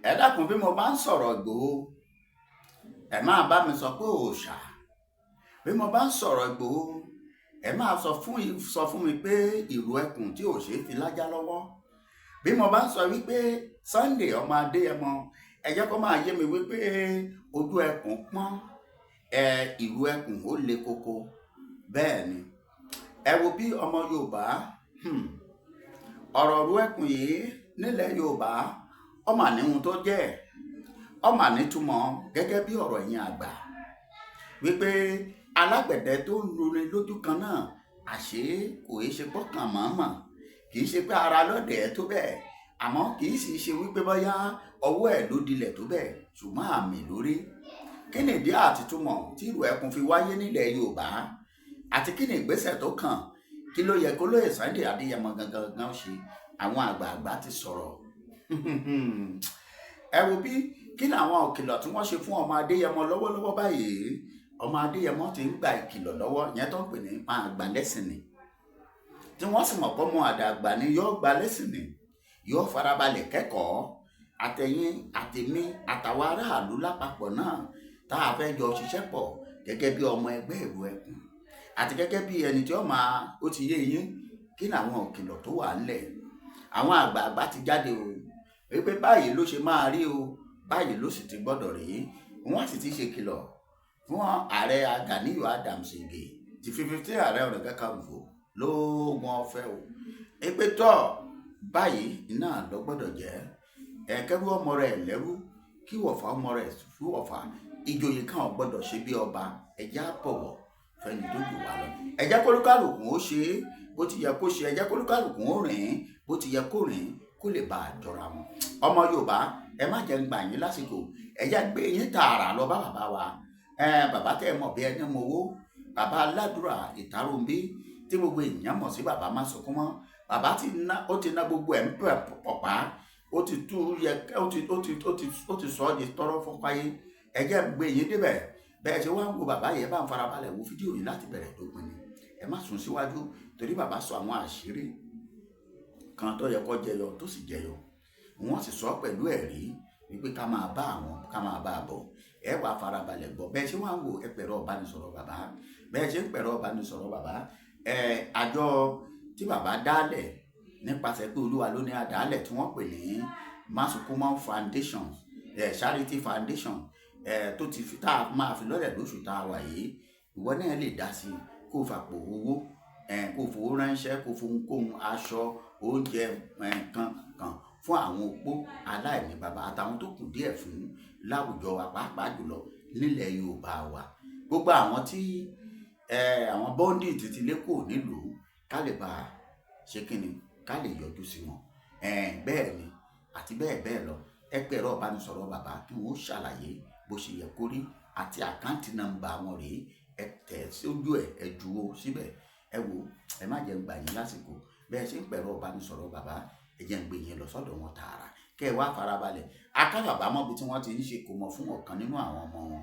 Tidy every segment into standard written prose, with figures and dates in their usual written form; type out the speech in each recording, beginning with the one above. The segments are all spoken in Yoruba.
ẹ dákun bí mo bá ń sọ̀rọ̀ Ìgbòho ẹ máa bá mi sọ pé òòṣà, bí mo bá ń sọ̀rọ̀ Ìgbòho ẹ máa sọ fún mi pé ìrù ẹkùn tí ò ṣeé fi lájá lọ́wọ́. Bí mo bá ń sọ wípé Sunday ọmọ Adéyẹmọ ẹ jẹ́ kó máa yé mi wípé ojú ẹkùn pọ́n, ìrù ẹkùn ó le koko. Bẹ́ẹ̀ ni ẹ wo bí ọmọ Yorùbá ọ̀rọ̀ ìrù ẹkùn yìí nílẹ̀ Yorùbá ọmọ àníhun tó jẹ́ ọmọ ànítúmọ̀ gẹ́gẹ́ bí ọ̀rọ̀ ẹ̀yin àgbà wípé alágbẹ̀dẹ tó ń luni lójú kan náà àṣé kò í ṣe gbọ́kàn mọ̀ọ́mọ̀, kì í ṣe pé ara lọ́dẹ̀ tó bẹ́ẹ̀, àmọ́ kì í sì ṣe wípé bóyá ọwọ́ ẹ̀ ló dilẹ̀ tó bẹ́ẹ̀, ṣùgbọ́n àmì lórí. Kí ni ìdí àtìtúmọ̀ tí ìrù ẹkùn fi wáyé nílẹ̀ Yorùbá àti kí ni ìgbésẹ̀ tó kàn, kí ló yẹ kó lóye Sunday Adéyẹmọ gangan ṣe? Àwọn àgbààgbà ti sọ̀rọ̀. Ẹ wo bí kí ni àwọn òkìlọ̀ tí wọ́n ṣe fún ọmọ Adéyẹmọ lọ́wọ́lọ́wọ́ báyìí. Ọmọ Adéyẹmọ ti ń gba ìkìlọ̀ lọ́wọ́, ìyẹn tó ń pè ní máa gbà lẹ́sìn ni, tí wọ́n sì mọ̀ pé ọmọ àdàgbà ni yóò gba lẹ́sìn ni, yóò farabalẹ̀ kẹ́kọ̀ọ́. Àtẹ̀yìn àtèmi àtàwọn aráàlú lápapọ̀ náà tá a fẹ́ jọ ṣiṣẹ́ pọ̀ gẹ́gẹ́ bí ọmọ ẹgbẹ́ ìrù ẹkùn àti gẹ́gẹ́ bí ẹni tí ó ti yé yín kí ni àwọn òkìlọ̀ tó wà ńlẹ̀. Àwọn àgbààgbà ti jáde o wípé báyìí ló ṣe máa rí o, báyìí ló sì ti gbọ́dọ̀ rí. Wọ́n sì ti ṣe kìlọ̀ fún ààrẹ Gani Adams Ige ti 15 ààrẹ ọ̀nà kakanfò ló wọn fẹ́ o wípé tọ́ báyìí iná lọ gbọ́dọ̀ jẹ́ ẹ̀kẹ́rú ọmọ rẹ̀ lẹ́rú kí wọ̀fà ọmọ rẹ̀ fún wọ̀fà. Ìjòyè kan ò gbọ́dọ̀ ṣe bí ọba, ẹ̀jẹ̀ á bọ̀wọ̀ fẹ́ni tó jù wá lọ. Ẹ̀jẹ̀ kólúkálùkù ó ṣe bó ti yẹ kó ṣe, ẹ̀jẹ̀ kólúkálùkù ó rìn bó ti yẹ kó rìn kó lè bá a jọra wọn. Ọmọ Yorùbá ẹ má jẹ́ ń gbà yín lásìkò, ẹ̀jẹ̀ gbé yín tààrà lọ bá bàbá wa, bàbá tẹ́ ẹ mọ̀ bí ẹni mọ owó, bàbá Aládùúrà Ìtàròǹbí tí gbogbo èèyàn mọ̀ sí bàbá má sunkún mọ́. Bàbá ti ná gbogbo ẹ̀ ń pọ̀pá, ó ti sọ ọ́ di tọ́rọ́ fọ́páyé. Ẹ̀jẹ̀ gbé yín débẹ̀ bẹ́ẹ̀ ṣe wá ń wo bàbá yẹn bá ń farabalẹ̀ wo fídíò yìí láti bẹ̀rẹ̀ dópin ni. Ẹ má sún síwájú torí bàbá sọ àwọn àṣírí kan tó yẹ kó jẹyọ tó sì jẹyọ. Wọ́n sì sọ pẹ̀lú ẹ̀rí wípé ká máa bá a bọ̀. Ẹ wá farabalẹ̀ gbọ́ bẹ́ẹ̀ ṣe wá ń wo ẹ̀pẹ̀rọ ìbánisọ̀rọ̀ bàbá, bẹ́ẹ̀ ṣe ń pẹ̀rọ ìbánisọ̀rọ̀ bàbá. Àjọ tí bàbá dálẹ̀ nípasẹ̀ pé Olúwa ló ní àdálẹ̀ tí wọ́n pè ní Masukumo Foundation, Charity Foundation, tó ti fi tá a máa fi lọ́lẹ̀ lóṣù tá a wà yìí. Ìwọ náà lè dá sí kó fapò owó, kó fowó ránṣẹ́, kó fohunkóhun aṣọ oúnjẹ kan fún àwọn opó aláìní bàbá àtàwọn tó kù díẹ̀ fún láwùjọ wa pàápàá jùlọ nílẹ̀ Yorùbá wa. Gbogbo àwọn tí àwọn bọ́ndì títí lẹ́kọ̀ọ́ nílùú ká lè bá a ṣe kíni ká lè yọjú sí wọn. Bẹ́ẹ̀ ni àti bẹ́ẹ̀ lọ. Ẹ pè ẹ̀rọ ìbánisọ̀rọ̀ bàbá kí wọ́n ṣàlàyé bó ṣe yẹ kó rí àti àkáǹtì nọ́mbà wọn rèé. Ẹ tẹ̀ sójú ẹ juwó síbẹ̀. Ẹ wo ẹ má jẹ́ ń gbà yín lásìkò bẹ́ẹ̀ ṣe ń pè ẹ̀rọ ìbánisọ̀rọ̀ bàbá, ẹ jẹ́ ń gbé yín lọ sọ́dọ̀ wọn tààrà kẹ́ ẹ wá farabalẹ̀. Akárabàmọ́ bí tí wọ́n ti ń ṣe kò mọ̀ fún ọ̀kan nínú àwọn ọmọ wọn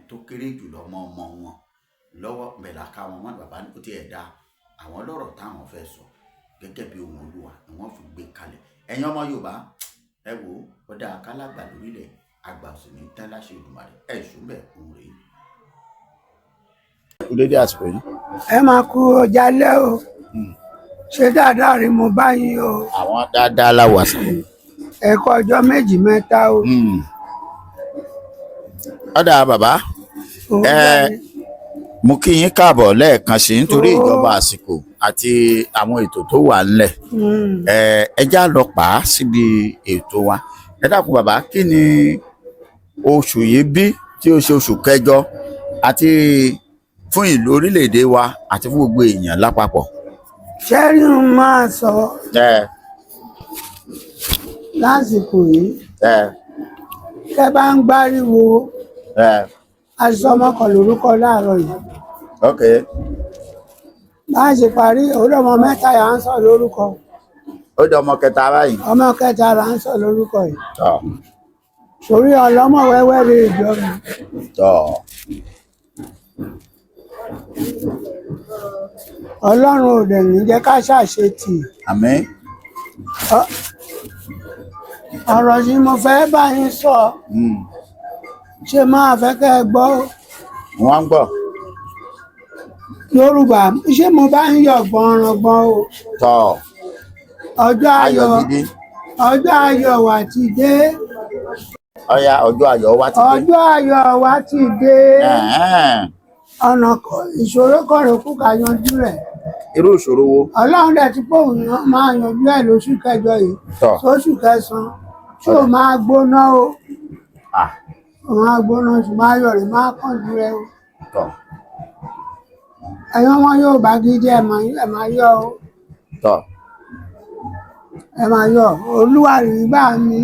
tó kéré jùlọ ọmọ wọn lọ́wọ́ bẹ̀rẹ̀ ká wọn mọ́ bàbá ó ti ẹ̀ dá àwọn lọ́rọ̀ táwọn fẹ́ sọ gẹ́gẹ́ bí ohun Olúwa ni wọ́n fi gbé kalẹ̀. Ẹ̀yin ọmọ Yorùbá ẹ wo ọ̀dà akálàgbà lórílẹ̀ àgbà òsì ní tẹ́láṣẹ Olódùmarè ẹ̀ ṣùgbọ́n òun rèé. Dédé àsìkò yìí. Ẹ máa kú ọjà lẹ́ o, ṣé dáadáa rí mo bá yín o. Àwọn dáadáa láwọ̀ àṣà. Ẹ kú ọjọ́ méjì mẹ́ta o. Ọ̀dà bàbá mo kí yín káàbọ̀ lẹ́ẹ̀kan sí nítorí ìjọba àsìkò àti àwọn ètò tó wà ńlẹ̀. Ẹ já lọ pa á síbi ètò wa. Ẹ dákun bàbá, kí ni oṣù yìí bí tí ó ṣe oṣù kẹjọ àti fún ìlú orílẹ̀-èdè wa àti fún gbogbo èèyàn lápapọ̀? Ṣẹ́rí ń máa sọ lásìkò yìí tẹ́ bá ń gbáríwo aṣọ́mọkàn lórúkọ láàárọ̀ yìí. Bá a ṣe parí ọmọ mẹ́ta yà ń sọ lórúkọ. Ó di ọmọ kẹta báyìí. Ọmọ kẹta là ń sọ lórúkọ yìí. Torí ọlọ́mọ wẹ́wẹ́ rí ìjọ mi. Ọlọ́run ò dẹ̀ ní jẹ́ ká ṣàṣetì. Àmín. ọ̀rọ̀ tí mo fẹ́ bá yín sọ ṣe máa fẹ́ kẹ́ ẹ gbọ́ wọ́n ń gbọ́. Yorùbá ṣé mo bá ń yọ̀ gbọ̀nrangbọ̀n o Tọ́ ọjọ́ ayọ̀ ayọ̀ gidi. ọjọ́ ayọ̀ wa ti dé Ọya ọjọ́ ayọ̀ wa ti dé. ọjọ́ ayọ̀ wa ti dé Ẹ̀hẹ́n. ọ̀nà ìṣòro kọ̀rọ̀ kú ká yanjú rẹ̀ Irú ìṣòro wo? Ọlọ́run dẹ̀ ti pé òun máa yanjú ẹ̀ lóṣù kẹjọ yìí Tọ́. sóṣù kẹsàn-án tí ò máa gbóná o Ah, ò máa gbóná ṣùgbọ́n ayọ̀ rẹ̀ máa kàn jù rẹ o tọ́ ẹ̀yin ọmọ Yorùbá gidi ẹ̀ máa yọ̀ o tọ́. ẹ̀ máa yọ̀ Olúwa rí bá mi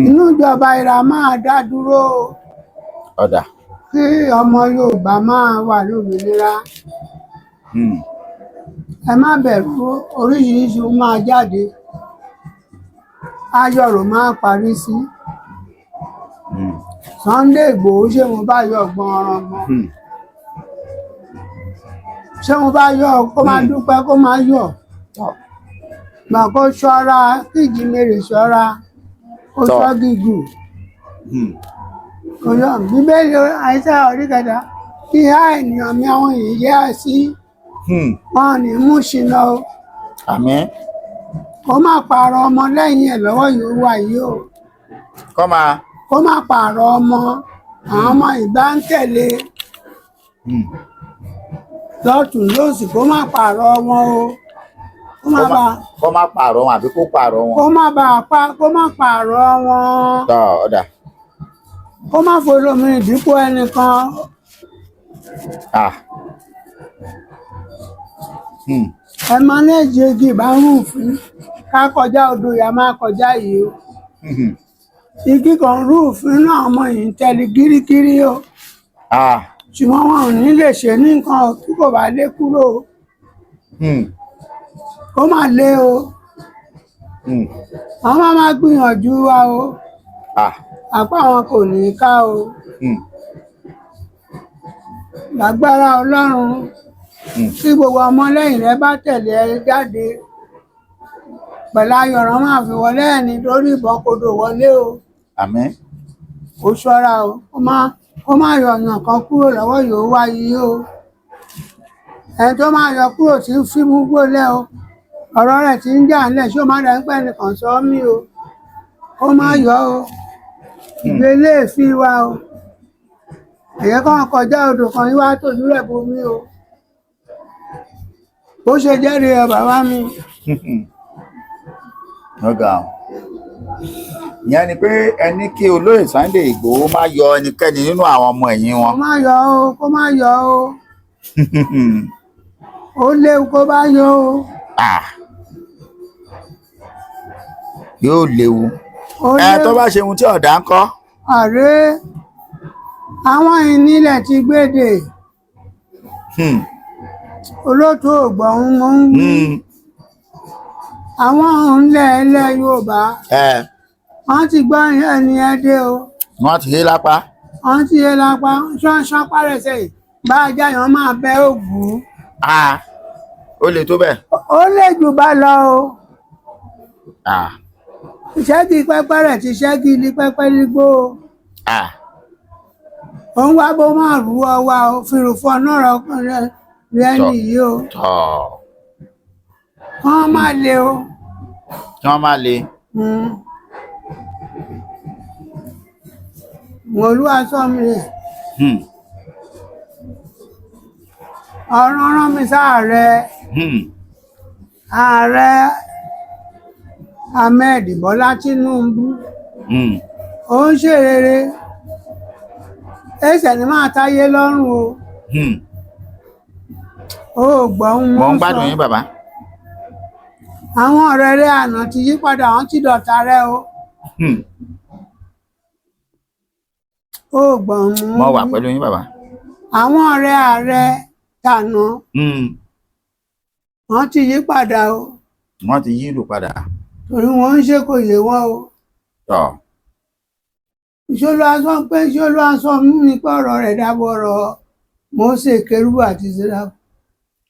inú ìjọba ìrà máa dá dúró o Ọ̀dà. kí ọmọ Yorùbá máa wà lómìnira ẹ má bẹ̀rù oríṣiríṣi ó máa jáde ayọ̀rò máa parí sí Sunday Igboho ṣé mo bá yọ̀ gbọ̀nrangbọ̀n ṣé mo bá yọ̀ kó máa dúpẹ́ kó máa yọ̀ gbà kó ṣọ́ra kíjì mèrè ṣọ́ra ó Tọ́. ṣọ́ gígùn kò yọ Bíbélì àìsàn orí kẹta ìhà ènìyàn mi àwọn èèyàn yẹ́ sí wọn ò ní mú ṣìnà o Àmín. kó má pààrọ̀ ọmọ lẹ́yìn ẹ̀ lọ́wọ́ yóò wà yìí o Kọ́ máa. kó má pààrọ̀ ọmọ àwọn ọmọ ìgbà ń tẹ̀lé lọ́tún lósì kó má pààrọ̀ wọn o kó má bà Kọ́ máa pààrọ̀ wọn àbí kó pààrọ̀ wọn. kó má pààrọ̀ wọn Tọ́ ọ̀dà. kó má folómi dípò ẹnìkan Ah. ẹ máa ní èjì igi ìbárùnfín ká kọjá odò yà máa kọjá yìí o igi kan rúùfín náà ọmọ yìí ń tẹ̀lé gírígírí o Ah. ṣùgbọ́n wọn ò ní lè ṣe ní nǹkan tí kò bá lé kúrò o kó má lé o àwọn máa gbìyànjú wa o Ah. àpá àwọn kò ní ká o lágbára Ọlọ́run tí gbogbo ọmọlẹ́yìn rẹ bá tẹ̀lé ẹ jáde pẹ̀lú ayọ̀ràn máa fi wọlé ẹni lórí ìbọn kodò wọlé o Àmín. kó ṣọ́ra o kó má yọ ọ̀yàn kan kúrò lọ́wọ́ yóò wá yìí o ẹni tó máa yọ kúrò tí ń fímú gbólẹ̀ o ọ̀rọ̀ rẹ̀ tí ń jà ńlẹ̀ ṣó má dá ń pẹ́ nìkan sọ mí o kó má yọ o ìgbélé fi wa o èyẹ kan kọjá odò kan yíwá tòjú rẹ̀ bomi o bó ṣe jẹ́rìí ẹ bàbá mi Ọ̀gá o. Ìyẹn ni pé ẹni kí olóyè Sunday Igboho má yọ ẹnikẹ́ni nínú àwọn ọmọ ẹ̀yìn kó wọn. má yọ o kó má yọ o ó léwu kó bá yọ o Ah. Yóò léwu. ó Ẹ léwu tó bá ṣe ohun tí ọ̀dà ń kọ́. àré àwọn ìnílẹ̀ ti gbédè olóòtú ògbọ̀n ń wí àwọn òǹlẹ̀ ilẹ̀ Yorùbá wọ́n ti gbọ́ ẹni ẹdẹ o Wọ́n ti hé lápá. wọ́n ti yé lápá ṣánṣán párẹsẹ̀ yìí bá ajáyàn máa bẹ ògùn Ah. Ó lè tó bẹ́ẹ̀. ó lè jù bá lọ o Ah. ìṣẹ́gi pẹ́pẹ́ rẹ̀ ti ṣẹ́gi ní pẹ́pẹ́ nígbó o Ah. òun wá bó máa rú ọwá o fìrùfọ́ náà rọkùnrin rẹ nìyí o Tọ́. wọ́n má le o Kí wọ́n má le. Olúwa sọ mi rẹ̀ ọ̀rọ̀ rán mi sáàrẹ ààrẹ Ahmed Bọ́lá Tinubu ó ń ṣe rere ẹsẹ̀ ni máa táyé lọ́rùn o ó gbọ́n Mo wọn ń gbádùn yín bàbá. àwọn ọ̀rẹ́ rẹ̀ àná ti yí padà wọ́n ti dọ̀tá rẹ̀ o ó gbọ́n Mo wà pẹ̀lú yín bàbá. àwọn ọ̀rẹ́ ààrẹ tàná wọ́n ti yí padà o Wọ́n ti yí ìlú padà. torí wọ́n ń ṣe kò yé wọn o Tọ́. ìṣòro aṣọ pé ìṣòro aṣọ mú mi pé ọ̀rọ̀ rẹ̀ dábọ̀ ọ̀rọ̀ Mósè Kérúbù àti Séráfù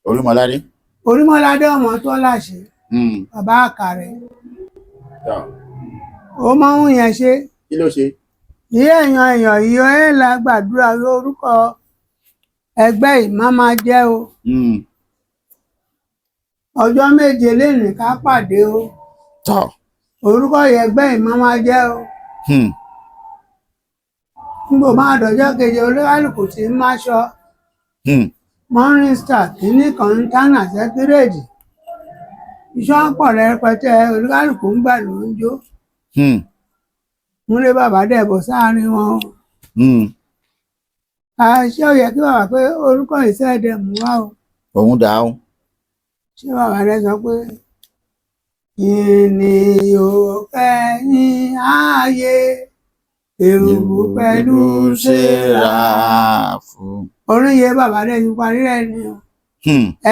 Olúmọládé. Orímọládé ọmọ tó láṣẹ bàbá àkàrẹ Tọ́. ó máa ń yẹn ṣe kí ló ṣe. ní èèyàn yìí ẹ la gbàdúrà lórúkọ ẹgbẹ́ yìí má máa jẹ́ o ọjọ́ méje lénìí ká pàdé o tọ́ orúkọ ẹgbẹ́ yìí má máa jẹ́ o nígbò máa dọ̀jọ́ keje olúkálùkù tí ń máṣọ Morning Star kìíní kan ń tánà sẹ́kírèdì iṣẹ́ pọ̀ rẹpẹtẹ olúkálùkù ń gbà ló ń jó múlé bàbá dẹ̀ bọ̀ sáàrin wọn ṣé ó yẹ kí bàbá pé orúkọ ìṣẹ́ẹ̀dẹ̀ mú wá o òun dà ó. ṣé bàbá rẹ sọ pé ìní yóò kẹ́yìn ààyè èrò pẹ̀lú Séráfù. orin yẹ bàbá rẹ ti parí rẹ ni o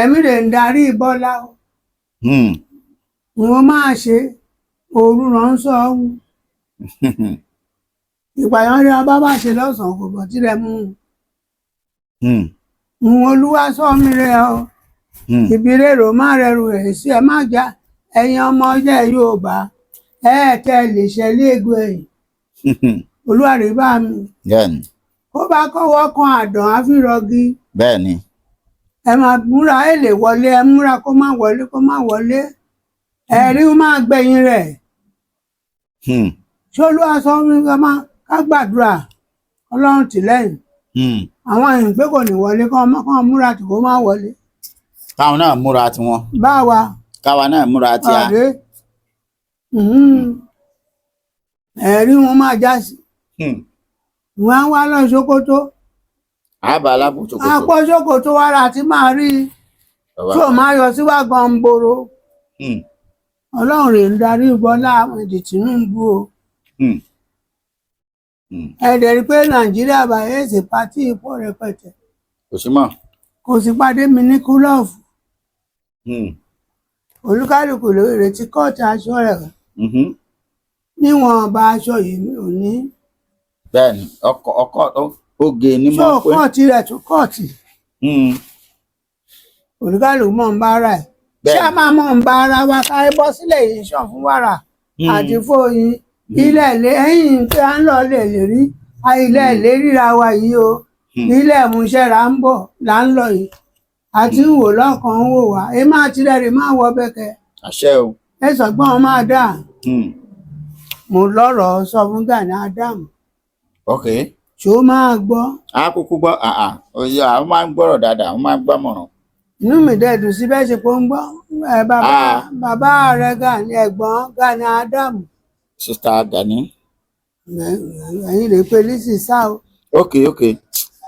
ẹ̀mí rẹ̀ ń darí Bọ́lá o wọ́n máa ṣe òru ránṣọ́ ọ̀hún ìpàyàn rí ọba bá ṣe lọ́sàn-án kò bọ̀ tí rẹ mú un olúwa sọ mí rẹ o ìbílẹ̀ rò má rẹrù ẹ̀ sí ẹ má já ẹ̀yin ọmọ ọjọ́ Yorùbá tẹ́ lè ṣẹlẹ̀ ègbò ẹ̀yìn olúwarí bá mi bẹ́ẹ̀ni ó bá kọ́wọ́ kan àdán àfírọ́gí bẹ́ẹ̀ni ẹ máa múra ẹ lè wọlé ẹ múra kó má wọlé ẹ̀rí máa gbẹ̀yìn rẹ̀ ṣé olúwa sọ mí ká gbàdúrà Ọlọ́run tìlẹ́yìn àwọn èèyàn pé kò ní wọlé kán múra tí kò má wọlé. káwọn náà múra tiwọn. báwa káwa náà múra tí a. ẹ̀rí wọn máa já sí. wọn á wá lọ Sókótó. àbá alábò Sókótó. àpò Sókótó wàrà tí máa rí tí ò máa yọ sí wá gan boro. Ọlọ́run rè ń darí Bọ́lá Ahmed Tinubu o. ẹ̀dẹ̀ rí pé Nàìjíríà báyìí ṣe pàtí ipò rẹpẹtẹ. kò sí mọ́. kò sí pàdé mi ní kúlọ̀fù. olúkálùkù ló retí kọ́ọ̀tù aṣọ rẹ̀ níwọ̀n bá aṣọ yìí mi ò ní. bẹ́ẹ̀ni ọkọ oge ni mo pé. kọ́ọ̀tì rẹ̀ tún kọ́ọ̀tì. olúkálùkù mọ̀ ń bá ara ẹ̀. ṣé a máa mọ̀ ń bá ara wa ká ẹ bọ́ sílẹ̀ yìí ṣàn fún wàrà àti fóyin ilẹ̀ ilé ẹ̀yìn pé à ń lọ lè rí ilẹ̀ ilé ríra wa yìí o ilẹ̀ ìmúṣẹ́ra ń bọ̀ là ń lọ yìí àti ń wò lọ́kàn ń wò wá ẹ máa tirẹ̀ rè máa wọ bẹ́kẹ́. àṣẹ o. ẹ sọ̀gbọ́n máa dà mo lọ́rọ̀ sọ fún Gani Adams. ok. ṣó máa gbọ́. a kúkú gbọ́ òye àwọn máa ń gbọ́rọ̀ dáadáa àwọn máa ń gbọ́mọ̀ràn. inú mi dẹ̀ dùn sí bẹ́ẹ̀ ṣe pé ń gbọ́ bàbá rẹ̀ Gani ẹ̀gbọ́n Gani Adams. sista Gani. ẹ̀yin lè pe Lizzy sá o. ok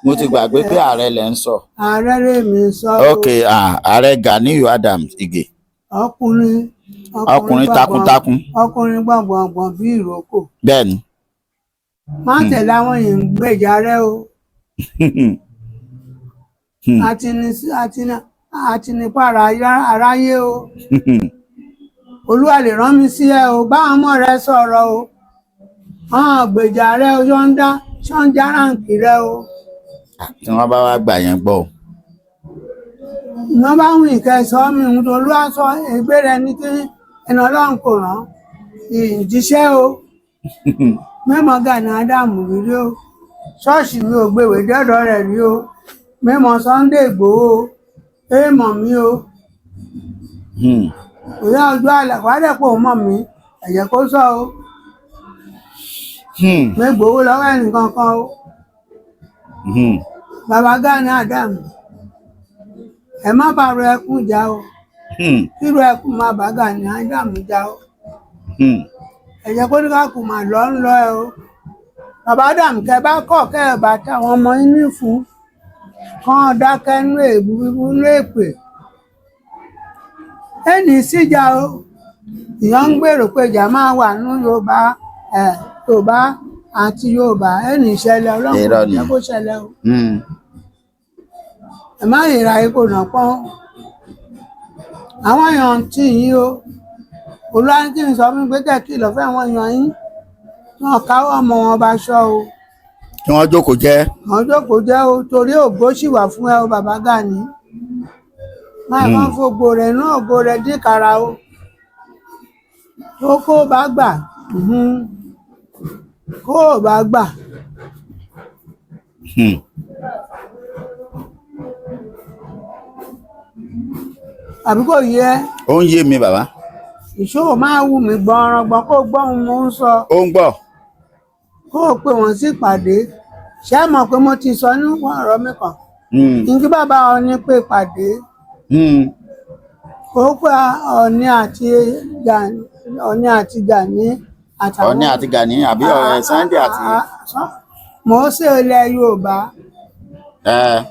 mo ti gbàgbé pé ààrẹ lẹ ń sọ. ààrẹ rẹ̀ mi sọ. ok ààrẹ Gani Adams Ige. ọkùnrin takuntakun. ọkùnrin gbọ̀ngbọ̀ngbọ̀n bí ìrókò. bẹ́ẹ̀ni. má tẹ̀lé àwọn yìí ń gbèjà rẹ o. àtinipá aráyé o. Olúwa lè rán mi sí ẹ o bá ọmọ rẹ sọ̀rọ̀ o. gbèjà rẹ o ṣọ́njá ráǹkì rẹ o. tí wọ́n bá wá gbà yẹn gbọ́. iná bá wù ìkẹsọ́ mi ń tó Olúwa sọ ẹgbẹ́ rẹ ní kí ẹnà Ọlọ́run kò rán ìjíṣẹ́ o. mẹ́mọ̀ Gani Adams rí o ṣọ́ọ̀ṣì mi ò gbèwé dọ́dọ̀ rẹ̀ rí o mẹ́mọ̀ Sunday Igboho èèmọ̀ mi o. òyà ọjọ́ àlàkùádẹ́pọ̀ mọ̀ mí ẹ̀jẹ̀ kó sọ o. mẹ́gbòho lọ́wọ́ ẹnìkan kan o. bàbá Gani Adams ẹ má bá ro ẹkún jà o. kíro ẹkún má bá Gani Adams jà o. ẹ̀jẹ̀ kó ní ká kù mà lọ ń lọ ẹ o. bàbá Adams kẹ bá kọ̀ kẹ́ ẹ̀ bá táwọn ọmọ yín ní fún kán dákẹ́ nú èébú bíbú nú èpè. ẹnì síjà o ìyàn ń gbèrò pé ìjà máa wà ní Yorùbá àti Yorùbá ẹnì ìṣẹ̀lẹ̀ Ọlọ́run kò jẹ́ kó ṣẹlẹ̀ o. ẹ má yẹra ipò náà pọ́n àwọn èèyàn tí yín o. Olúwa ní kí n sọ fún mi pé kẹ́kì lọ fẹ́ àwọn èèyàn yín wọn káwọ́ ọmọ wọn bá ṣọ́ o. kí wọ́n jókòó jẹ́. wọ́n jókòó jẹ́ o torí ògo sì wà fún ẹ o bàbá Gani. máa kàn fògbò rẹ̀ náà ògo rẹ̀ dínkàrà o. tó kó bá gbà kó o bá gbà Hmm. àbí kò yẹ Ó ń yé mi bàbá. ìṣòro máa wù mí gbọ́nrangbọ́n kó o gbọ́ ohun mo ń sọ Ó ń gbọ́. kó o pè wọ́n sí ìpàdé ṣé ẹ mọ̀ pé mo ti sọ nínú ọ̀rọ̀ mi kan Hmm. kí bàbá Ọọ̀ni pé ìpàdé Hmm. kó o pé Ọọ̀ni àti Gani àtàwọn Ọọ̀ni àti Gani àbí ọ̀rẹ́ Sunday àti. Mósè ilẹ̀ Yorùbá ẹ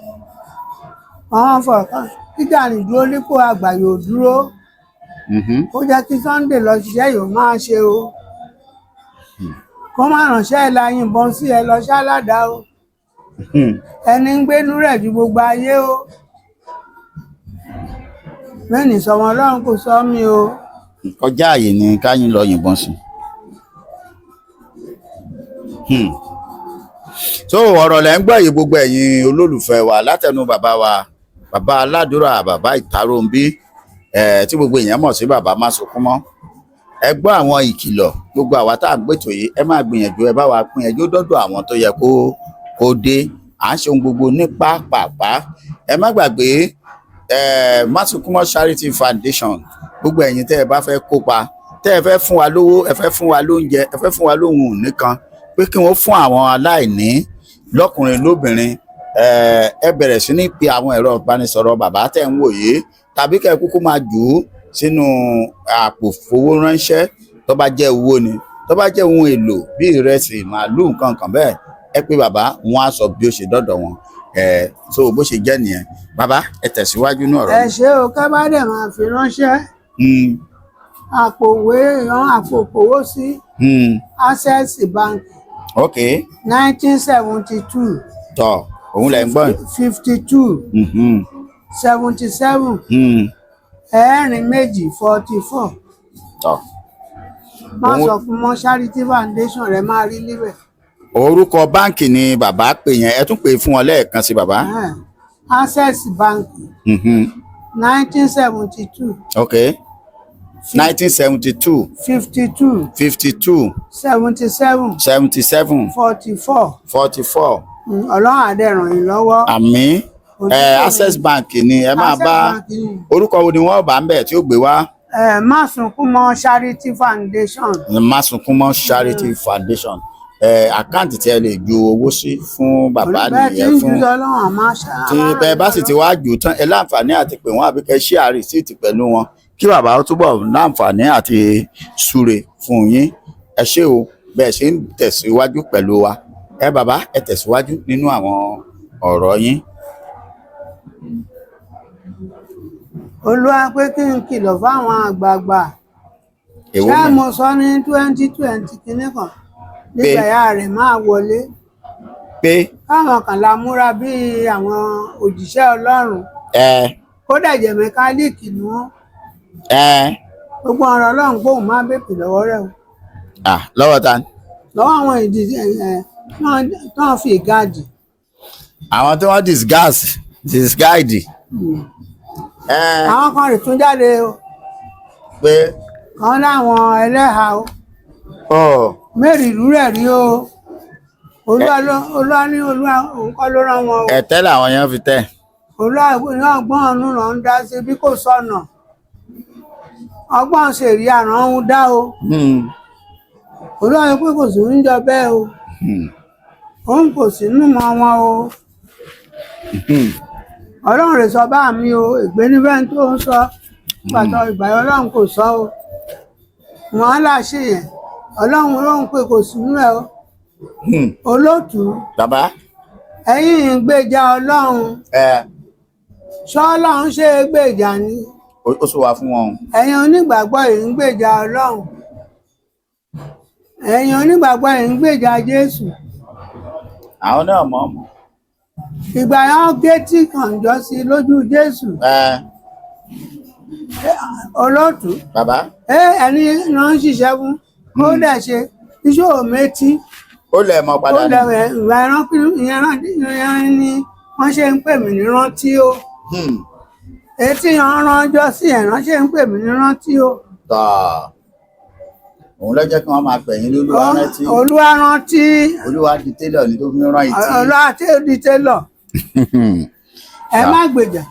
àwọn fọ̀ọ̀kan kí Gani dúró nípò àgbà yóò dúró mhm. kó jẹ́ kí Sunday lọ ṣiṣẹ́ yóò máa ṣe o kó má ránṣẹ́ ẹ̀ la yìnbọn sí ẹ lọ ṣáládàá o Hmm. ẹni ń gbénú rẹ̀ ju gbogbo ayé o mẹ́ni sọmọ Ọlọ́run kò sọ mí o Kọjá àyè ni káyín lọ yìnbọn sí. Hmm. So ọ̀rọ̀ lẹ́ ń gbọ́ yìí gbogbo ẹ̀yin olólùfẹ́ wa látẹnu bàbá wa bàbá aládùúrà bàbá Ìtàròǹbí tí gbogbo èèyàn mọ̀ sí bàbá Máṣokúnmọ́. Ẹ gbọ́ àwọn ìkìlọ̀ gbogbo àwa tá à ń gbètò yìí ẹ máa gbìyànjú ẹ bá wa pín ẹjọ́ dọ́dọ̀ àwọn tó yẹ kó dé à ń ṣe ohun gbogbo ní pápápá. Ẹ má gbàgbé Máṣokúnmọ́ Charity Foundation gbogbo ẹ̀yin tẹ́ ẹ bá fẹ́ kópa tẹ́ ẹ fẹ́ fún wa lówó ẹ fẹ́ fún wa lóúnjẹ ẹ fẹ́ fún wa lóhun nìkan pé kí wọ́n fún àwọn aláìní lọ́kùnrin lóbìnrin ẹ bẹ̀rẹ̀ sí ní pe àwọn ẹ̀rọ ìbánisọ̀rọ̀ bàbá tẹ̀ ń wò yìí tàbí kẹ́ ẹ kúkú máa jù ú sínú àpò fowó ránṣẹ́ tó bá jẹ́ owó ni tó bá jẹ́ ohun èlò bí ìrẹsì màálù nǹkan kan bẹ́ẹ̀ ẹ pé bàbá wọn á sọ bí ó ṣe dọ́dọ̀ wọn so bó ṣe jẹ́ nìyẹn bàbá ẹ tẹ̀síwájú ní ọ̀rọ̀ ẹ ṣe o ká bá dẹ̀ máa fi ránṣẹ́ àpò ìwé ìran àpò kòwó sí Access Bank ok 1972 tọ òun lẹ ń gbọ́ 52 77 ẹ̀rin méjì 44 tọ Máṣokúnmọ́ Charity Foundation rẹ máa rí níbẹ̀. orúkọ báǹkì ni bàbá pè yẹn ẹ tún pè fún wọn lẹ́ẹ̀kan sí bàbá. Access Bank 1972 ok 1972 52 52 77 77 44 44 Ọlọ́run á dẹ̀ ràn yín lọ́wọ́. àmín. Access Bank ni ẹ máa Access bá Bank ni. orúkọ wo ni wọ́n bá ń bẹ̀ tí ó gbé wá. Máṣokúnmọ́ Charity Foundation. Máṣokúnmọ́ Charity Foundation àkáǹtì tí ẹ lè ju owó sí fún bàbá nìyẹn fún tí bẹ́ẹ̀ bá sì ti wá jù tán ẹ láǹfààní àti pè wọ́n àbí kẹ́ share receipt pẹ̀lú wọn kí bàbá ó túbọ̀ láǹfààní àti súre fún yín ẹ ṣé o bẹ́ẹ̀ ṣe ń tẹ̀síwájú pẹ̀lú wa bàbá ẹ tẹ̀síwájú nínú àwọn ọ̀rọ̀ yín. Olúwa pé kí n kìlọ̀ fáwọn àgbààgbà ṣé mo sọ ní 2020 kinní kan nígbà ìyá rẹ̀ máa wọlé pé káwọn kan la múra bí àwọn òjíṣẹ́ Ọlọ́run kódà jẹ́ mẹkáníìkì ni wọ́n gbogbo ọ̀rọ̀ Ọlọ́run gbóhùn má bèbè lọ́wọ́ rẹ̀ o. lọ́wọ́ ta ni. lọ́wọ́ àwọn ìdí tó ń fi gáàdì. àwọn tí wọ́n disguide. àwọn kan rè tún jáde o. pé. kan láwọn ẹlẹ́hà o. mẹ́rin ìlú rẹ̀ rí o. olúwa ní olúwa òun kọ́ ló rán wọn o. ẹ̀tẹ́ làwọn yẹn fi tẹ̀. olúwa ní ọgbọ́n ọ̀nù ló ń dá sí bí kò sọ̀nà. ọgbọ́n ṣèrí àrán ń dá o. olúwa ní pé kò sí ń jọ bẹ́ẹ̀ o. òun kò sí nínú mọ́ wọn o. Ọlọ́run rẹ̀ sọ bá mi o ègbé níbẹ̀ tó ń sọ pàtó ìgbà yẹn Ọlọ́run kò sọ o wọn á láṣẹ yẹn Ọlọ́run pé kò sínú ẹ o olóòtú bàbá ẹ̀yin ń gbèjà Ọlọ́run ṣọ́ Ọlọ́run ṣe é gbèjà ni ó sọ wá fún wọn. ẹ̀yin onígbàgbọ́ yìí ń gbèjà Ọlọ́run ẹ̀yin onígbàgbọ́ yìí ń gbèjà Jésù. àwọn náà mọ̀ ọ́. ìgbà yẹn gé tí kàn jọ sí lójú Jésù. olóòtú. bàbá. ẹni náà ń ṣiṣẹ́ fún kó dẹ̀ ṣe iṣẹ́ òmétí. ó lẹ̀ mọ́ padà ní. ó lẹ̀ ìgbà ìran ni wọ́n ṣe ń pè mí ní rántí o. etí yẹn ránjọ́ sí ẹ̀rán ṣe ń pè mí ní rántí o. òun ló jẹ́ kí wọ́n máa pè yín lólúwa rántí. Olúwa rántí. Olúwa di télọ̀ ní tó fi rán ìtì. Olúwa tí ó di télọ̀. Ẹ má gbèjà.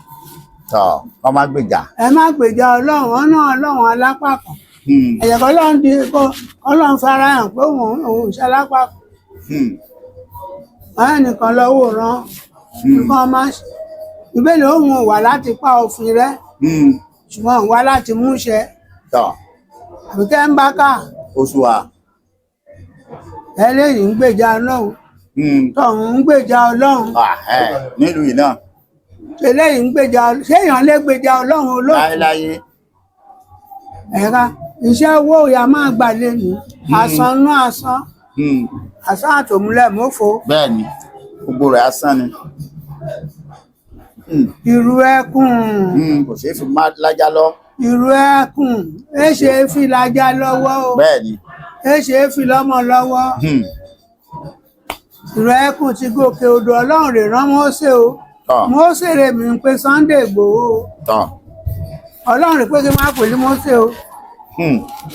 Tọ́ wọ́n má gbèjà. Ẹ má gbèjà Ọlọ́run, ọ̀nà Ọlọ́run alápákan. Ẹ̀yẹ̀ kọ́ Ọlọ́run farahàn pé òun ṣe alápákan. Báyọ̀ nìkan lọ́wọ́ rán nǹkan máa ṣe. Ìbéèrè òun ò wá láti pa òfin rẹ̀, ṣùgbọ́n òun wá láti múṣẹ. Àbíkẹ́ ń bá ká. Oṣù wa. Eléyìí ń gbèjà Ọlọ́run. Tọ̀hún ń gbèjà Ọlọ́run. Nílùú yìí náà. Eléyìí ń gbèjà Ọlọ́run. Ṣé èèyàn lè gbèjà Ọlọ́run olóòtú? Láyéláyé. Ẹ̀ka iṣẹ́ owó ìyá máa gbà lé ní asán nú asán. Asán àtòmúlẹ̀ mọ́fo. Bẹ́ẹ̀ni, gbogbo rẹ̀ asán ni. Ìrù ẹkùn. Kò ṣeé fi má lájá lọ. Ìrù ẹkùn. Ẹ ṣe é fi lájá lọ́wọ́ o. Bẹ́ẹ̀ni. Ẹ ṣe é fi lọ́mọ lọ́wọ́. Ìrù ẹkùn ti gòkè odò Ọlọ́run rè rán Mósè o. Mósè rè mí ń pe Sunday Ìgbòho o. Ọlọ́run rè pé kí n má pè ní Mósè o.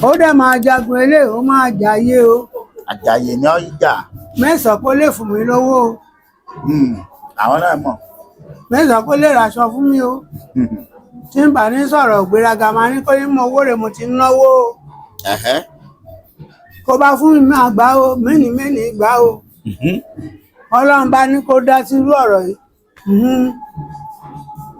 Ó dẹ̀ máa jagun eléyìí, ó máa jayé o. Àjàyè ni ó jà. Mẹ́sàn-án kó lè fún mi lówó o. Àwọn náà mọ̀. Mẹ́sàn-án kó lè raṣọ fún mi o. Tí n bá ní sọ̀rọ̀ ìgbéraga máa ní kó ní mo owó rẹ̀ mo ti ń náwó o. Kó bá fún mi máa gbà o, mẹ́ni gbà o. Ọlọ́run bá ní kó dá sí irú ọ̀rọ̀ yìí.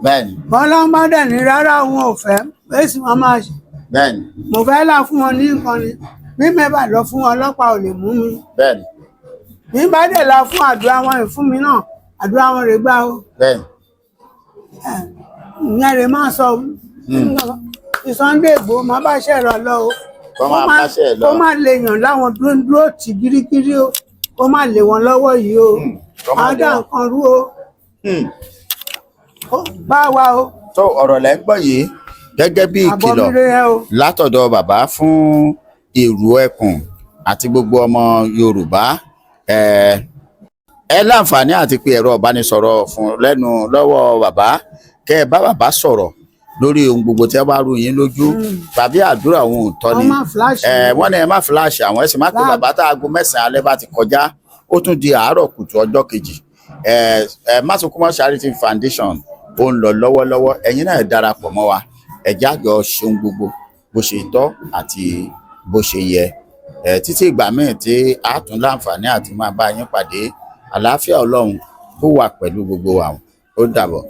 Bẹ́ẹ̀ni. Ọlọ́run bá dẹ̀ ní rárá òun ò fẹ́, èsì wọn máa ṣe. Bẹ́ẹ̀ni. Mo fẹ́ là fún wọn ní nǹkan ni. Bí mẹ́bà lọ fún ọlọ́pàá ò lè mú mi. Bẹ́ẹ̀ni. Bí bá dẹ̀ la fún àdúrà wọn ìfún mi náà, àdúrà wọn rè gbà o. Bẹ́ẹ̀ni. Ìyẹn rè máa sọ Sunday Ìgbòho máa bá ṣe rọ lọ o. Kó má lè yàn láwọn dúró tì gírígírí o. Kó má lè wọn lọ́wọ́ yìí o. Má dá nǹkan rú o. Bá wa o. Tó ọ̀rọ̀ lẹ́ ń gbọ́ yìí gẹ́gẹ́ bí ìkìlọ̀ látọ̀dọ̀ bàbá fún ìrù ẹkùn àti gbogbo ọmọ Yorùbá. Ẹ láǹfààní àti pé ẹ̀rọ ìbánisọ̀rọ̀ fún lẹ́nu lọ́wọ́ bàbá kẹ́ ẹ bá bàbá sọ̀rọ̀ lórí ohun gbogbo tí ẹ bá rú yín lójú tàbí àdúrà òun ò tọ́ ni. Wọ́n ní ẹ má fíláàṣì àwọn ẹ sì má pé bàbá tá aago 9 alẹ́ bá ti kọjá ó tún di àárọ̀ kùtù ọjọ́ kejì. Masukumo Charity Foundation ó ń lọ lọ́wọ́lọ́wọ́, ẹ̀yin náà darapọ̀ mọ́ wa, ẹ jájọ ṣeun gbogbo bó ṣe tọ́ àti bó ṣe yẹ. Títí ìgbà míì tí a tún láǹfààní àti máa bá yín pàdé, àlàáfíà Ọlọ́run kó wà pẹ̀lú gbogbo wa. Ó dàbọ̀.